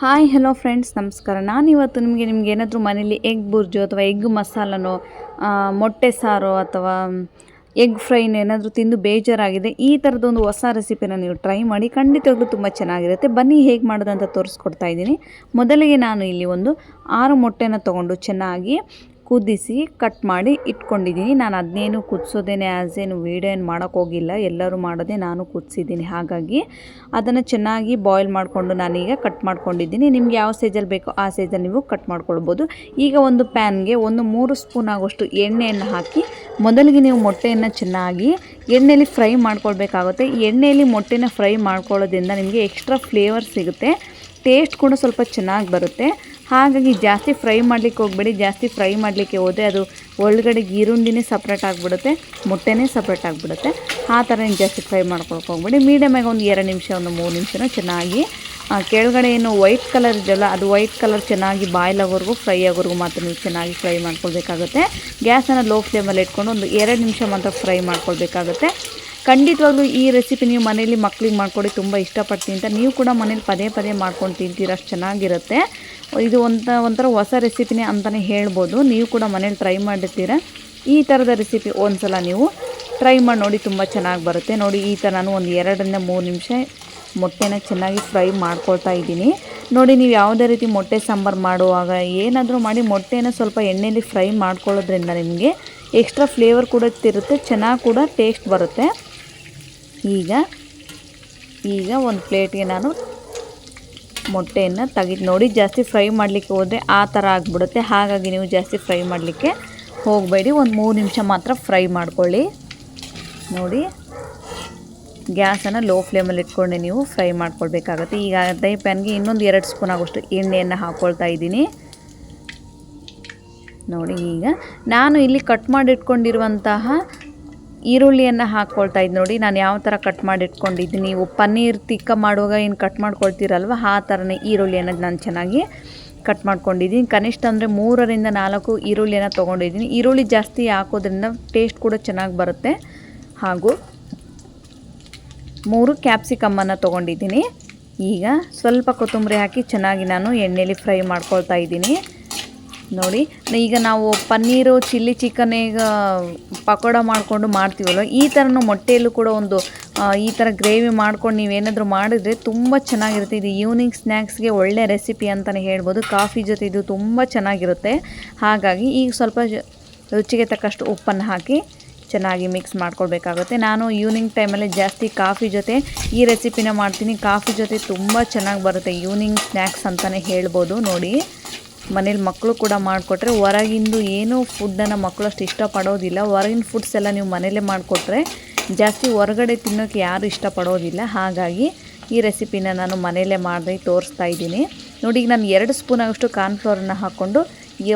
Hi hello friends, ನಮಸ್ಕಾರ. ನಾನಿವತ್ತು ನಿಮಗೆ ಏನಾದರೂ ಮನೇಲಿ ಎಗ್ ಬುರ್ಜು ಅಥವಾ ಎಗ್ ಮಸಾಲನೋ ಮೊಟ್ಟೆ ಸಾರು ಅಥವಾ ಎಗ್ ಫ್ರೈನ ಏನಾದರೂ ತಿಂದು ಬೇಜಾರಾಗಿದೆ, ಈ ಥರದೊಂದು ಹೊಸ ರೆಸಿಪಿನ ನೀವು ಟ್ರೈ ಮಾಡಿ. ಖಂಡಿತವಾಗ್ಲೂ ತುಂಬ ಚೆನ್ನಾಗಿರುತ್ತೆ. ಬನ್ನಿ ಹೇಗೆ ಮಾಡೋದು ಅಂತ ತೋರಿಸ್ಕೊಡ್ತಾ ಇದ್ದೀನಿ. ಮೊದಲಿಗೆ ನಾನು ಇಲ್ಲಿ ಒಂದು 6 ಮೊಟ್ಟೆನ ತೊಗೊಂಡು ಚೆನ್ನಾಗಿ ಕುದಿಸಿ ಕಟ್ ಮಾಡಿ ಇಟ್ಕೊಂಡಿದ್ದೀನಿ. ನಾನು ಅದನ್ನೇನು ಕುದಿಸೋದೇನೆ ಏನು ವೀಡಿಯೋ ಏನು ಮಾಡೋಕ್ಕೋಗಿಲ್ಲ, ಎಲ್ಲರೂ ಮಾಡೋದೇ, ನಾನು ಕುದಿಸಿದ್ದೀನಿ. ಹಾಗಾಗಿ ಅದನ್ನು ಚೆನ್ನಾಗಿ ಬಾಯ್ಲ್ ಮಾಡಿಕೊಂಡು ನಾನೀಗ ಕಟ್ ಮಾಡ್ಕೊಂಡಿದ್ದೀನಿ. ನಿಮ್ಗೆ ಯಾವ ಸೈಜಲ್ಲಿ ಬೇಕೋ ಆ ಸೈಜಲ್ಲಿ ನೀವು ಕಟ್ ಮಾಡ್ಕೊಳ್ಬೋದು. ಈಗ ಒಂದು ಪ್ಯಾನ್ಗೆ 3 ಸ್ಪೂನ್ ಆಗೋಷ್ಟು ಎಣ್ಣೆಯನ್ನು ಹಾಕಿ ಮೊದಲಿಗೆ ನೀವು ಮೊಟ್ಟೆಯನ್ನು ಚೆನ್ನಾಗಿ ಎಣ್ಣೆಯಲ್ಲಿ ಫ್ರೈ ಮಾಡ್ಕೊಳ್ಬೇಕಾಗುತ್ತೆ. ಎಣ್ಣೆಯಲ್ಲಿ ಮೊಟ್ಟೆನ ಫ್ರೈ ಮಾಡ್ಕೊಳ್ಳೋದ್ರಿಂದ ನಿಮಗೆ ಎಕ್ಸ್ಟ್ರಾ ಫ್ಲೇವರ್ ಸಿಗುತ್ತೆ, ಟೇಸ್ಟ್ ಕೂಡ ಸ್ವಲ್ಪ ಚೆನ್ನಾಗಿ ಬರುತ್ತೆ. ಹಾಗಾಗಿ ಜಾಸ್ತಿ ಫ್ರೈ ಮಾಡಲಿಕ್ಕೆ ಹೋಗಬೇಡಿ. ಜಾಸ್ತಿ ಫ್ರೈ ಮಾಡಲಿಕ್ಕೆ ಹೋದರೆ ಅದು ಒಳಗಡೆ ಗೀರುಂಡಿನೇ ಸಪ್ರೇಟ್ ಆಗಿಬಿಡುತ್ತೆ, ಮೊಟ್ಟೆನೇ ಸಪ್ರೇಟ್ ಆಗಿಬಿಡುತ್ತೆ. ಆ ಥರ ಏನು ಜಾಸ್ತಿ ಫ್ರೈ ಮಾಡ್ಕೊಳಕ್ಕೆ ಹೋಗಬೇಡಿ. ಮೀಡಿಯಮಾಗಿ ಒಂದು 2 ನಿಮಿಷ, ಒಂದು 3 ನಿಮಿಷನೂ ಚೆನ್ನಾಗಿ ಕೆಳಗಡೆ ಏನು ವೈಟ್ ಕಲರ್ ಇದೆಯಲ್ಲ, ಅದು ವೈಟ್ ಕಲರ್ ಚೆನ್ನಾಗಿ ಬಾಯ್ಲ್ ಆಗೋವರೆಗೂ, ಫ್ರೈ ಆಗೋವರೆಗೂ ಮಾತ್ರ ನೀವು ಚೆನ್ನಾಗಿ ಫ್ರೈ ಮಾಡ್ಕೊಳ್ಬೇಕಾಗುತ್ತೆ. ಗ್ಯಾಸನ್ನು ಲೋ ಫ್ಲೇಮಲ್ಲಿ ಇಟ್ಕೊಂಡು ಒಂದು 2 ನಿಮಿಷ ಮಾತ್ರ ಫ್ರೈ ಮಾಡ್ಕೊಳ್ಬೇಕಾಗುತ್ತೆ. ಖಂಡಿತವಾಗ್ಲೂ ಈ ರೆಸಿಪಿ ನೀವು ಮನೇಲಿ ಮಕ್ಳಿಗೆ ಮಾಡ್ಕೊಡಿ, ತುಂಬ ಇಷ್ಟಪಡ್ತೀನಿ ಅಂತ. ನೀವು ಕೂಡ ಮನೇಲಿ ಪದೇ ಪದೇ ಮಾಡ್ಕೊಂಡು ತಿಂತೀರ, ಅಷ್ಟು ಚೆನ್ನಾಗಿರುತ್ತೆ. ಇದು ಒಂಥರ ಹೊಸ ರೆಸಿಪಿನೇ ಅಂತಲೇ ಹೇಳ್ಬೋದು. ನೀವು ಕೂಡ ಮನೇಲಿ ಟ್ರೈ ಮಾಡಿರ್ತೀರ. ಈ ಥರದ ರೆಸಿಪಿ ಒಂದ್ಸಲ ನೀವು ಟ್ರೈ ಮಾಡಿ ನೋಡಿ, ತುಂಬ ಚೆನ್ನಾಗಿ ಬರುತ್ತೆ. ನೋಡಿ, ಈ ಥರ ನಾನು ಒಂದು 2 ರಿಂದ 3 ನಿಮಿಷ ಮೊಟ್ಟೆನ ಚೆನ್ನಾಗಿ ಫ್ರೈ ಮಾಡ್ಕೊಳ್ತಾ ಇದ್ದೀನಿ. ನೋಡಿ, ನೀವು ಯಾವುದೇ ರೀತಿ ಮೊಟ್ಟೆ ಸಾಂಬಾರು ಮಾಡುವಾಗ ಏನಾದರೂ ಮಾಡಿ ಮೊಟ್ಟೆನ ಸ್ವಲ್ಪ ಎಣ್ಣೆಯಲ್ಲಿ ಫ್ರೈ ಮಾಡ್ಕೊಳ್ಳೋದ್ರಿಂದ ನಿಮಗೆ ಎಕ್ಸ್ಟ್ರಾ ಫ್ಲೇವರ್ ಕೂಡ ಇರುತ್ತೆ, ಚೆನ್ನಾಗಿ ಕೂಡ ಟೇಸ್ಟ್ ಬರುತ್ತೆ. ಈಗ ಒಂದು ಪ್ಲೇಟ್ಗೆ ನಾನು ಮೊಟ್ಟೆಯನ್ನು ತೆಗೆದು, ನೋಡಿ, ಜಾಸ್ತಿ ಫ್ರೈ ಮಾಡಲಿಕ್ಕೆ ಹೋದರೆ ಆ ಥರ ಆಗಿಬಿಡುತ್ತೆ. ಹಾಗಾಗಿ ನೀವು ಜಾಸ್ತಿ ಫ್ರೈ ಮಾಡಲಿಕ್ಕೆ ಹೋಗಬೇಡಿ. ಒಂದು 3 ನಿಮಿಷ ಮಾತ್ರ ಫ್ರೈ ಮಾಡ್ಕೊಳ್ಳಿ. ನೋಡಿ, ಗ್ಯಾಸನ್ನು ಲೋ ಫ್ಲೇಮಲ್ಲಿ ಇಟ್ಕೊಂಡೆ ನೀವು ಫ್ರೈ ಮಾಡ್ಕೊಳ್ಬೇಕಾಗುತ್ತೆ. ಈಗ ಅದೇ ಪ್ಯಾನ್ಗೆ ಇನ್ನೊಂದು 2 ಸ್ಪೂನ್ ಆಗೋಷ್ಟು ಎಣ್ಣೆಯನ್ನು ಹಾಕ್ಕೊಳ್ತಾ ಇದ್ದೀನಿ. ನೋಡಿ, ಈಗ ನಾನು ಇಲ್ಲಿ ಕಟ್ ಮಾಡಿ ಇಟ್ಕೊಂಡಿರುವಂತಹ ಈರುಳ್ಳಿಯನ್ನು ಹಾಕ್ಕೊಳ್ತಾ ಇದ್ದೀನಿ. ನೋಡಿ, ನಾನು ಯಾವ ಥರ ಕಟ್ ಮಾಡಿ ಇಟ್ಕೊಂಡಿದ್ದೀನಿ. ನೀವು ಪನ್ನೀರ್ ತಿಕ್ಕ ಮಾಡುವಾಗ ಏನು ಕಟ್ ಮಾಡ್ಕೊಳ್ತೀರಲ್ವ, ಆ ಥರನೇ ಈರುಳ್ಳಿಯನ್ನು ನಾನು ಚೆನ್ನಾಗಿ ಕಟ್ ಮಾಡ್ಕೊಂಡಿದ್ದೀನಿ. ಕನಿಷ್ಠ ಅಂದರೆ 3 ರಿಂದ 4 ಈರುಳ್ಳಿಯನ್ನು ತೊಗೊಂಡಿದ್ದೀನಿ. ಈರುಳ್ಳಿ ಜಾಸ್ತಿ ಹಾಕೋದ್ರಿಂದ ಟೇಸ್ಟ್ ಕೂಡ ಚೆನ್ನಾಗಿ ಬರುತ್ತೆ. ಹಾಗೂ 3 ಕ್ಯಾಪ್ಸಿಕಮ್ಮನ್ನು ತೊಗೊಂಡಿದ್ದೀನಿ. ಈಗ ಸ್ವಲ್ಪ ಕೊತ್ತಂಬರಿ ಹಾಕಿ ಚೆನ್ನಾಗಿ ನಾನು ಎಣ್ಣೆಯಲ್ಲಿ ಫ್ರೈ ಮಾಡ್ಕೊಳ್ತಾ ಇದ್ದೀನಿ. ನೋಡಿ, ಈಗ ನಾವು ಪನ್ನೀರು, ಚಿಲ್ಲಿ ಚಿಕನ್ ಈಗ ಪಕೋಡ ಮಾಡಿಕೊಂಡು ಮಾಡ್ತೀವಲ್ವ, ಈ ಥರನೂ ಮೊಟ್ಟೆಯಲ್ಲೂ ಕೂಡ ಒಂದು ಈ ಥರ ಗ್ರೇವಿ ಮಾಡ್ಕೊಂಡು ನೀವೇನಾದರೂ ಮಾಡಿದರೆ ತುಂಬ ಚೆನ್ನಾಗಿರುತ್ತೆ. ಇದು ಈವ್ನಿಂಗ್ ಸ್ನ್ಯಾಕ್ಸ್ಗೆ ಒಳ್ಳೆ ರೆಸಿಪಿ ಅಂತಲೇ ಹೇಳ್ಬೋದು. ಕಾಫಿ ಜೊತೆ ಇದು ತುಂಬ ಚೆನ್ನಾಗಿರುತ್ತೆ. ಹಾಗಾಗಿ ಈಗ ಸ್ವಲ್ಪ ರುಚಿಗೆ ತಕ್ಕಷ್ಟು ಉಪ್ಪನ್ನು ಹಾಕಿ ಚೆನ್ನಾಗಿ ಮಿಕ್ಸ್ ಮಾಡ್ಕೊಳ್ಬೇಕಾಗುತ್ತೆ. ನಾನು ಈವ್ನಿಂಗ್ ಟೈಮಲ್ಲಿ ಜಾಸ್ತಿ ಕಾಫಿ ಜೊತೆ ಈ ರೆಸಿಪಿನ ಮಾಡ್ತೀನಿ. ಕಾಫಿ ಜೊತೆ ತುಂಬ ಚೆನ್ನಾಗಿ ಬರುತ್ತೆ, ಈವ್ನಿಂಗ್ ಸ್ನ್ಯಾಕ್ಸ್ ಅಂತಲೇ ಹೇಳ್ಬೋದು. ನೋಡಿ, ಮನೇಲಿ ಮಕ್ಕಳು ಕೂಡ ಮಾಡಿಕೊಟ್ರೆ, ಹೊರಗಿಂದು ಏನೂ ಫುಡ್ಡನ್ನು ಮಕ್ಕಳು ಅಷ್ಟು ಇಷ್ಟಪಡೋದಿಲ್ಲ. ಹೊರಗಿನ ಫುಡ್ಸ್ ಎಲ್ಲ ನೀವು ಮನೇಲೇ ಮಾಡಿಕೊಟ್ರೆ ಜಾಸ್ತಿ ಹೊರಗಡೆ ತಿನ್ನೋಕ್ಕೆ ಯಾರು ಇಷ್ಟಪಡೋದಿಲ್ಲ. ಹಾಗಾಗಿ ಈ ರೆಸಿಪಿನ ನಾನು ಮನೆಯಲ್ಲೇ ಮಾಡಿ ತೋರಿಸ್ತಾ ಇದ್ದೀನಿ. ನೋಡಿ, ಈಗ ನಾನು 2 ಸ್ಪೂನ್ ಆಗೋಷ್ಟು ಕಾರ್ನ್ಫ್ಲವರನ್ನು ಹಾಕ್ಕೊಂಡು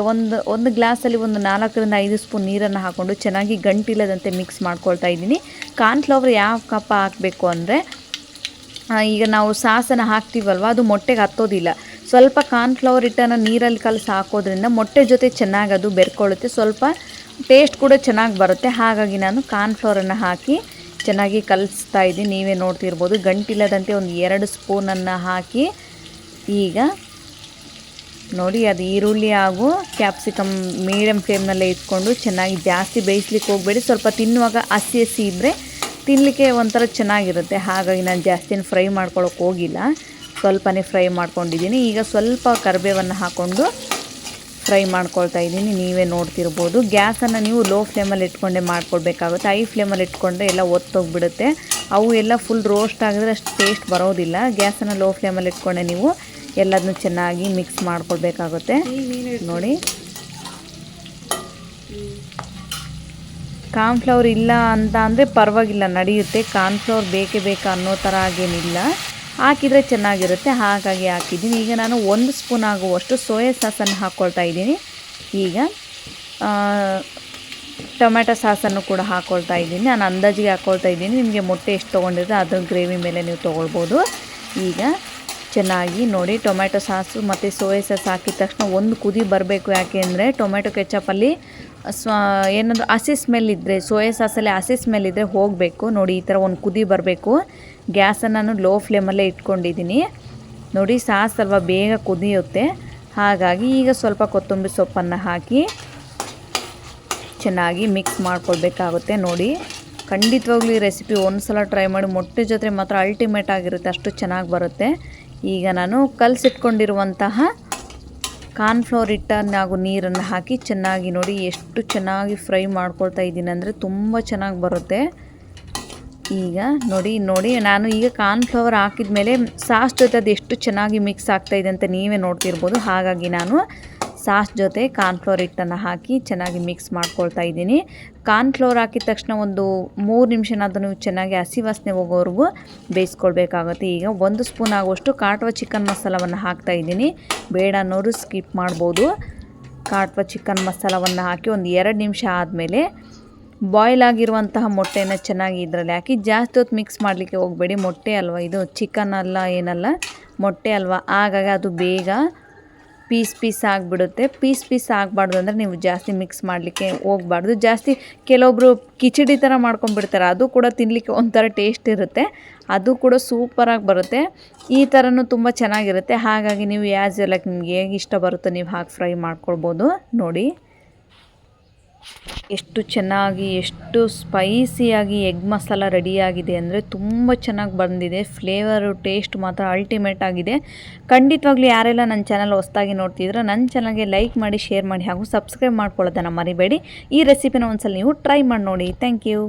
ಒಂದು ಗ್ಲಾಸಲ್ಲಿ ಒಂದು 4 ರಿಂದ 5 ಸ್ಪೂನ್ ನೀರನ್ನು ಹಾಕ್ಕೊಂಡು ಚೆನ್ನಾಗಿ ಗಂಟಿಲ್ಲದಂತೆ ಮಿಕ್ಸ್ ಮಾಡ್ಕೊಳ್ತಾ ಇದ್ದೀನಿ. ಕಾರ್ನ್ಫ್ಲವರ್ ಯಾವ ಕಪ್ ಹಾಕಬೇಕು ಅಂದರೆ, ಈಗ ನಾವು ಸಾಸನ್ನು ಹಾಕ್ತೀವಲ್ವ, ಅದು ಮೊಟ್ಟೆಗೆ ಹತ್ತೋದಿಲ್ಲ. ಸ್ವಲ್ಪ ಕಾರ್ನ್ಫ್ಲವರ್ ಹಿಟ್ಟನ್ನು ನೀರಲ್ಲಿ ಕಲಸಿ ಹಾಕೋದ್ರಿಂದ ಮೊಟ್ಟೆ ಜೊತೆ ಚೆನ್ನಾಗಿ ಅದು ಬೆರ್ಕೊಳ್ಳುತ್ತೆ, ಸ್ವಲ್ಪ ಟೇಸ್ಟ್ ಕೂಡ ಚೆನ್ನಾಗಿ ಬರುತ್ತೆ. ಹಾಗಾಗಿ ನಾನು ಕಾರ್ನ್ಫ್ಲವರನ್ನು ಹಾಕಿ ಚೆನ್ನಾಗಿ ಕಲಿಸ್ತಾ ಇದ್ದೀನಿ. ನೀವೇ ನೋಡ್ತಿರ್ಬೋದು, ಗಂಟಿಲ್ಲದಂತೆ ಒಂದು 2 ಸ್ಪೂನನ್ನು ಹಾಕಿ, ಈಗ ನೋಡಿ, ಅದು ಈರುಳ್ಳಿ ಹಾಗೂ ಕ್ಯಾಪ್ಸಿಕಮ್ ಮೀಡಿಯಮ್ ಫ್ಲೇಮ್ನಲ್ಲೇ ಇಟ್ಕೊಂಡು ಚೆನ್ನಾಗಿ ಜಾಸ್ತಿ ಬೇಯಿಸ್ಲಿಕ್ಕೆ ಹೋಗಬೇಡಿ. ಸ್ವಲ್ಪ ತಿನ್ನುವಾಗ ಹಸಿ ಇದ್ದರೆ ತಿನ್ನಲಿಕ್ಕೆ ಒಂಥರ ಚೆನ್ನಾಗಿರುತ್ತೆ. ಹಾಗಾಗಿ ನಾನು ಜಾಸ್ತಿನ ಫ್ರೈ ಮಾಡ್ಕೊಳ್ಳೋಕೆ ಹೋಗಿಲ್ಲ, ಸ್ವಲ್ಪನೇ ಫ್ರೈ ಮಾಡ್ಕೊಂಡಿದ್ದೀನಿ. ಈಗ ಸ್ವಲ್ಪ ಕರಿಬೇವನ್ನು ಹಾಕ್ಕೊಂಡು ಫ್ರೈ ಮಾಡ್ಕೊಳ್ತಾ ಇದ್ದೀನಿ. ನೀವೇ ನೋಡ್ತಿರ್ಬೋದು. ಗ್ಯಾಸನ್ನು ನೀವು ಲೋ ಫ್ಲೇಮಲ್ಲಿ ಇಟ್ಕೊಂಡೆ ಮಾಡ್ಕೊಳ್ಬೇಕಾಗುತ್ತೆ. ಹೈ ಫ್ಲೇಮಲ್ಲಿ ಇಟ್ಕೊಂಡ್ರೆ ಎಲ್ಲ ಒತ್ತೋಗ್ಬಿಡುತ್ತೆ, ಅವು ಎಲ್ಲ ಫುಲ್ ರೋಸ್ಟ್ ಆಗಿದ್ರೆ ಅಷ್ಟು ಟೇಸ್ಟ್ ಬರೋದಿಲ್ಲ. ಗ್ಯಾಸನ್ನು ಲೋ ಫ್ಲೇಮಲ್ಲಿ ಇಟ್ಕೊಂಡೆ ನೀವು ಎಲ್ಲದನ್ನೂ ಚೆನ್ನಾಗಿ ಮಿಕ್ಸ್ ಮಾಡ್ಕೊಳ್ಬೇಕಾಗುತ್ತೆ. ನೋಡಿ, ಕಾರ್ನ್ಫ್ಲವರ್ ಇಲ್ಲ ಅಂತ ಅಂದರೆ ಪರವಾಗಿಲ್ಲ, ನಡೆಯುತ್ತೆ. ಕಾರ್ನ್ಫ್ಲವರ್ ಬೇಕೇ ಬೇಕಾ ಅನ್ನೋ ಥರ ಆಗೇನಿಲ್ಲ, ಹಾಕಿದರೆ ಚೆನ್ನಾಗಿರುತ್ತೆ. ಹಾಗಾಗಿ ಹಾಕಿದ್ದೀನಿ. ಈಗ ನಾನು 1 ಸ್ಪೂನ್ ಆಗುವಷ್ಟು ಸೋಯಾ ಸಾಸನ್ನು ಹಾಕ್ಕೊಳ್ತಾ ಇದ್ದೀನಿ. ಈಗ ಟೊಮೆಟೊ ಸಾಸನ್ನು ಕೂಡ ಹಾಕ್ಕೊಳ್ತಾ ಇದ್ದೀನಿ. ನಾನು ಅಂದಾಜಿಗೆ ಹಾಕ್ಕೊಳ್ತಾ ಇದ್ದೀನಿ. ನಿಮಗೆ ಮೊಟ್ಟೆ ಎಷ್ಟು ತೊಗೊಂಡಿದ್ರೆ ಅದ್ರ ಗ್ರೇವಿ ಮೇಲೆ ನೀವು ತೊಗೊಳ್ಬೋದು. ಈಗ ಚೆನ್ನಾಗಿ ನೋಡಿ, ಟೊಮೆಟೊ ಸಾಸು ಮತ್ತು ಸೋಯಾ ಸಾಸ್ ಹಾಕಿದ ತಕ್ಷಣ ಒಂದು ಕುದಿ ಬರಬೇಕು. ಯಾಕೆ ಅಂದರೆ ಟೊಮೆಟೊ ಕೆಚಪಲ್ಲಿ ಏನಾದರೂ ಹಸಿ ಸ್ಮೆಲ್ ಇದ್ದರೆ, ಸೋಯಾ ಸಾಸಲ್ಲಿ ಹಸಿ ಸ್ಮೆಲ್ ಇದ್ದರೆ ಹೋಗಬೇಕು. ನೋಡಿ, ಈ ಥರ ಒಂದು ಕುದಿ ಬರಬೇಕು. ಗ್ಯಾಸನ್ನು ನಾನು ಲೋ ಫ್ಲೇಮಲ್ಲೇ ಇಟ್ಕೊಂಡಿದ್ದೀನಿ. ನೋಡಿ ಸಾಸ್ ಸ್ವಲ್ಪ ಬೇಗ ಕುದಿಯುತ್ತೆ, ಹಾಗಾಗಿ ಈಗ ಸ್ವಲ್ಪ ಕೊತ್ತಂಬರಿ ಸೊಪ್ಪನ್ನು ಹಾಕಿ ಚೆನ್ನಾಗಿ ಮಿಕ್ಸ್ ಮಾಡ್ಕೊಳ್ಬೇಕಾಗುತ್ತೆ. ನೋಡಿ ಖಂಡಿತವಾಗ್ಲೂ ಈ ರೆಸಿಪಿ ಒಂದು ಸಲ ಟ್ರೈ ಮಾಡಿ, ಮೊಟ್ಟೆ ಜೊತೆ ಮಾತ್ರ ಅಲ್ಟಿಮೇಟ್ ಆಗಿರುತ್ತೆ, ಅಷ್ಟು ಚೆನ್ನಾಗಿ ಬರುತ್ತೆ. ಈಗ ನಾನು ಕಲಸಿಟ್ಕೊಂಡಿರುವಂತಹ ಕಾರ್ನ್ಫ್ಲೋರ್ ಹಿಟ್ಟನ್ನು ಹಾಗೂ ನೀರನ್ನು ಹಾಕಿ ಚೆನ್ನಾಗಿ ನೋಡಿ ಎಷ್ಟು ಚೆನ್ನಾಗಿ ಫ್ರೈ ಮಾಡ್ಕೊಳ್ತಾ ಇದ್ದೀನಿ ಅಂದರೆ ತುಂಬ ಚೆನ್ನಾಗಿ ಬರುತ್ತೆ. ಈಗ ನೋಡಿ ನಾನು ಈಗ ಕಾರ್ನ್ಫ್ಲವರ್ ಹಾಕಿದ ಮೇಲೆ ಸಾಸ್ ಜೊತೆ ಅದು ಎಷ್ಟು ಚೆನ್ನಾಗಿ ಮಿಕ್ಸ್ ಆಗ್ತಾಯಿದೆ ಅಂತ ನೀವೇ ನೋಡ್ತಿರ್ಬೋದು. ಹಾಗಾಗಿ ನಾನು ಸಾಸ್ ಜೊತೆ ಕಾರ್ನ್ಫ್ಲೋರ್ ಹಿಟ್ಟನ್ನು ಹಾಕಿ ಚೆನ್ನಾಗಿ ಮಿಕ್ಸ್ ಮಾಡ್ಕೊಳ್ತಾ ಇದ್ದೀನಿ. ಕಾರ್ನ್ಫ್ಲೋರ್ ಹಾಕಿದ ತಕ್ಷಣ ಒಂದು 3 ನಿಮಿಷನಾದರೂ ನೀವು ಚೆನ್ನಾಗಿ ಹಸಿ ವಾಸನೆ ಹೋಗೋವರೆಗೂ ಬೇಯಿಸ್ಕೊಳ್ಬೇಕಾಗುತ್ತೆ. ಈಗ 1 ಸ್ಪೂನ್ ಆಗುವಷ್ಟು ಕಾಟ್ವಾ ಚಿಕನ್ ಮಸಾಲವನ್ನು ಹಾಕ್ತಾಯಿದ್ದೀನಿ. ಬೇಡ ಅನ್ನೋರು ಸ್ಕಿಪ್ ಮಾಡ್ಬೋದು. ಕಾಟ್ವಾ ಚಿಕನ್ ಮಸಾಲವನ್ನು ಹಾಕಿ ಒಂದು 2 ನಿಮಿಷ ಆದಮೇಲೆ ಬಾಯ್ಲ್ ಆಗಿರುವಂತಹ ಮೊಟ್ಟೆನ ಚೆನ್ನಾಗಿ ಇದರಲ್ಲಿ ಹಾಕಿ ಜಾಸ್ತಿ ಹೊತ್ತು ಮಿಕ್ಸ್ ಮಾಡಲಿಕ್ಕೆ ಹೋಗಬೇಡಿ. ಮೊಟ್ಟೆ ಅಲ್ವಾ ಇದು, ಚಿಕನ್ ಅಲ್ಲ ಏನಲ್ಲ, ಮೊಟ್ಟೆ ಅಲ್ವಾ, ಹಾಗಾಗಿ ಅದು ಬೇಗ ಪೀಸ್ ಆಗಿಬಿಡುತ್ತೆ. ಪೀಸ್ ಆಗಬಾರ್ದು ಅಂದರೆ ನೀವು ಜಾಸ್ತಿ ಮಿಕ್ಸ್ ಮಾಡಲಿಕ್ಕೆ ಹೋಗಬಾರ್ದು. ಜಾಸ್ತಿ ಕೆಲವೊಬ್ಬರು ಕಿಚಡಿ ಥರ ಮಾಡ್ಕೊಂಡ್ಬಿಡ್ತಾರೆ, ಅದು ಕೂಡ ತಿನ್ನಲಿಕ್ಕೆ ಒಂಥರ ಟೇಸ್ಟ್ ಇರುತ್ತೆ, ಅದು ಕೂಡ ಸೂಪರಾಗಿ ಬರುತ್ತೆ. ಈ ಥರನೂ ತುಂಬ ಚೆನ್ನಾಗಿರುತ್ತೆ. ಹಾಗಾಗಿ ನೀವು ಆ್ಯಸ್ ಯೂಶುವಲ್ ನಿಮ್ಗೆ ಹೇಗೆ ಇಷ್ಟ ಬರುತ್ತೋ ನೀವು ಹಾಕಿ ಫ್ರೈ ಮಾಡ್ಕೊಳ್ಬೋದು. ನೋಡಿ ಎಷ್ಟು ಚೆನ್ನಾಗಿ ಎಷ್ಟು ಸ್ಪೈಸಿಯಾಗಿ ಎಗ್ ಮಸಾಲ ರೆಡಿಯಾಗಿದೆ ಅಂದರೆ ತುಂಬ ಚೆನ್ನಾಗಿ ಬಂದಿದೆ. ಫ್ಲೇವರು ಟೇಸ್ಟ್ ಮಾತ್ರ ಅಲ್ಟಿಮೇಟ್ ಆಗಿದೆ. ಖಂಡಿತವಾಗ್ಲೂ ಯಾರೆಲ್ಲ ನನ್ನ ಚಾನಲ್ ಹೊಸದಾಗಿ ನೋಡ್ತಿದ್ರು ನನ್ನ ಚಾನಲ್ಗೆ ಲೈಕ್ ಮಾಡಿ, ಶೇರ್ ಮಾಡಿ ಹಾಗೂ ಸಬ್ಸ್ಕ್ರೈಬ್ ಮಾಡ್ಕೊಳ್ಳೋದನ್ನು ಮರಿಬೇಡಿ. ಈ ರೆಸಿಪಿನ ಒಂದ್ಸಲ ನೀವು ಟ್ರೈ ಮಾಡಿ ನೋಡಿ. Thank you.